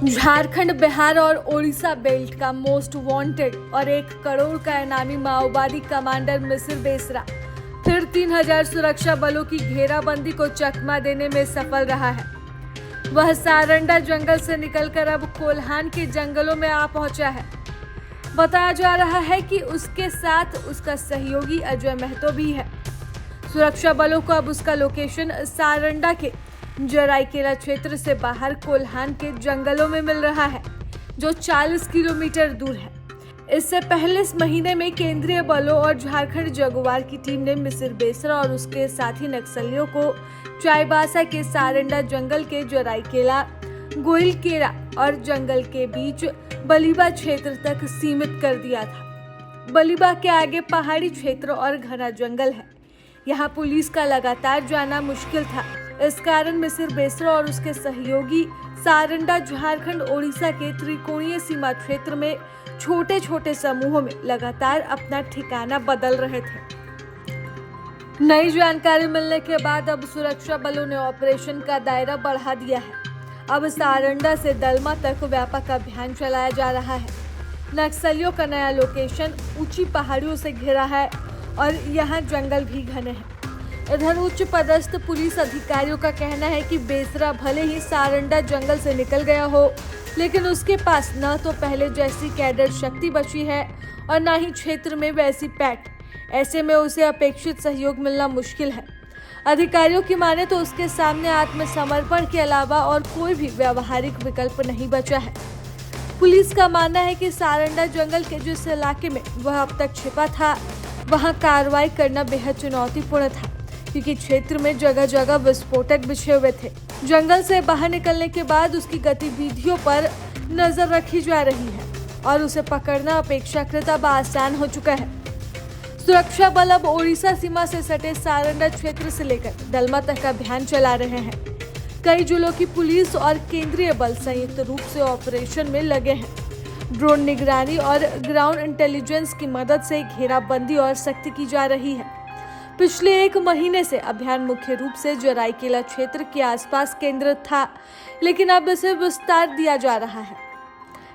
झारखंड, बिहार और ओडिशा बेल्ट का most wanted और 1 करोड़ का इनामी माओवादी कमांडर मिसिर बेसरा फिर 3000 सुरक्षा बलों की घेराबंदी को चकमा देने में सफल रहा है। वह सारंडा जंगल से निकलकर अब कोल्हान के जंगलों में आ पहुंचा है। बताया जा रहा है कि उसके साथ उसका सहयोगी अजय महतो भी है। सुरक्षा बलों को अब उसका लोकेशन सारंडा के जराईकेला क्षेत्र से बाहर कोल्हान के जंगलों में मिल रहा है, जो 40 किलोमीटर दूर है। इससे पहले इस महीने में केंद्रीय बलों और झारखंड जगुआर की टीम ने मिसिर बेसरा और उसके साथी नक्सलियों को चाईबासा के सारंडा जंगल के जराईकेला, गोइलकेरा और जंगल के बीच बलिबा क्षेत्र तक सीमित कर दिया था। बलिबा के आगे पहाड़ी क्षेत्र और घना जंगल है। यहाँ पुलिस का लगातार जाना मुश्किल था। इस कारण मिसिर बेसरा और उसके सहयोगी सारंडा, झारखंड, ओडिशा के त्रिकोणीय सीमा क्षेत्र में छोटे छोटे समूहों में लगातार अपना ठिकाना बदल रहे थे। नई जानकारी मिलने के बाद अब सुरक्षा बलों ने ऑपरेशन का दायरा बढ़ा दिया है। अब सारंडा से दलमा तक व्यापक अभियान चलाया जा रहा है। नक्सलियों का नया लोकेशन ऊंची पहाड़ियों से घिरा है और यहाँ जंगल भी घने हैं। इधर उच्च पदस्थ पुलिस अधिकारियों का कहना है कि बेसरा भले ही सारंडा जंगल से निकल गया हो, लेकिन उसके पास न तो पहले जैसी कैडर शक्ति बची है और न ही क्षेत्र में वैसी पैठ। ऐसे में उसे अपेक्षित सहयोग मिलना मुश्किल है। अधिकारियों की माने तो उसके सामने आत्मसमर्पण के अलावा और कोई भी व्यावहारिक विकल्प नहीं बचा है। पुलिस का मानना है कि सारंडा जंगल के जिस इलाके में वह अब तक छिपा था, वहां कार्रवाई करना बेहद चुनौतीपूर्ण था, क्योंकि क्षेत्र में जगह जगह विस्फोटक बिछे हुए थे। जंगल से बाहर निकलने के बाद उसकी गतिविधियों पर नजर रखी जा रही है और उसे पकड़ना अपेक्षाकृत अब आसान हो चुका है। सुरक्षा बल अब ओडिशा सीमा से सटे सारंडा क्षेत्र से लेकर दलमा तक अभियान चला रहे हैं। कई जिलों की पुलिस और केंद्रीय बल संयुक्त रूप से ऑपरेशन में लगे हैं। ड्रोन निगरानी और ग्राउंड इंटेलिजेंस की मदद से घेराबंदी और सख्त की जा रही है। पिछले 1 महीने से अभियान मुख्य रूप से जराईकेला क्षेत्र के आसपास केंद्रित था, लेकिन अब इसे विस्तार दिया जा रहा है।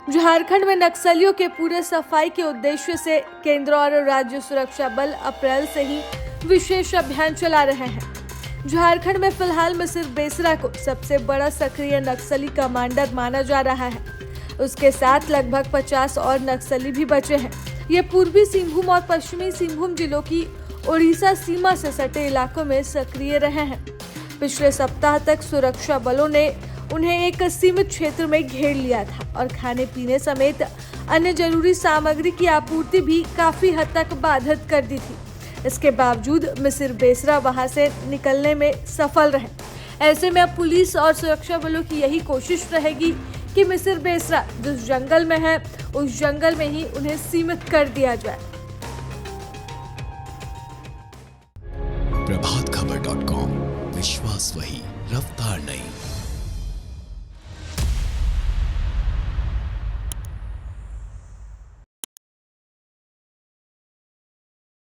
झारखंड में नक्सलियों के पूरे सफाई के उद्देश्य से केंद्र और राज्य सुरक्षा बल अप्रैल से ही विशेष अभियान चला रहे हैं। झारखंड में फिलहाल मिसिर बेसरा को सबसे बड़ा सक्रिय नक्सली कमांडर माना जा रहा है। उसके साथ लगभग 50 और नक्सली भी बचे हैं। ये पूर्वी सिंहभूम और पश्चिमी सिंहभूम जिलों की ओडिशा सीमा से सटे इलाकों में सक्रिय रहे हैं। पिछले सप्ताह तक सुरक्षा बलों ने उन्हें एक सीमित क्षेत्र में घेर लिया था और खाने पीने समेत अन्य जरूरी सामग्री की आपूर्ति भी काफी हद तक बाधित कर दी थी। इसके बावजूद मिसिर बेसरा वहां से निकलने में सफल रहे। ऐसे में अब पुलिस और सुरक्षा बलों की यही कोशिश रहेगी कि मिसिर बेसरा जिस जंगल में है, उस जंगल में ही उन्हें सीमित कर दिया जाए। प्रभातखबर.com, विश्वास वही, रफ्तार नहीं।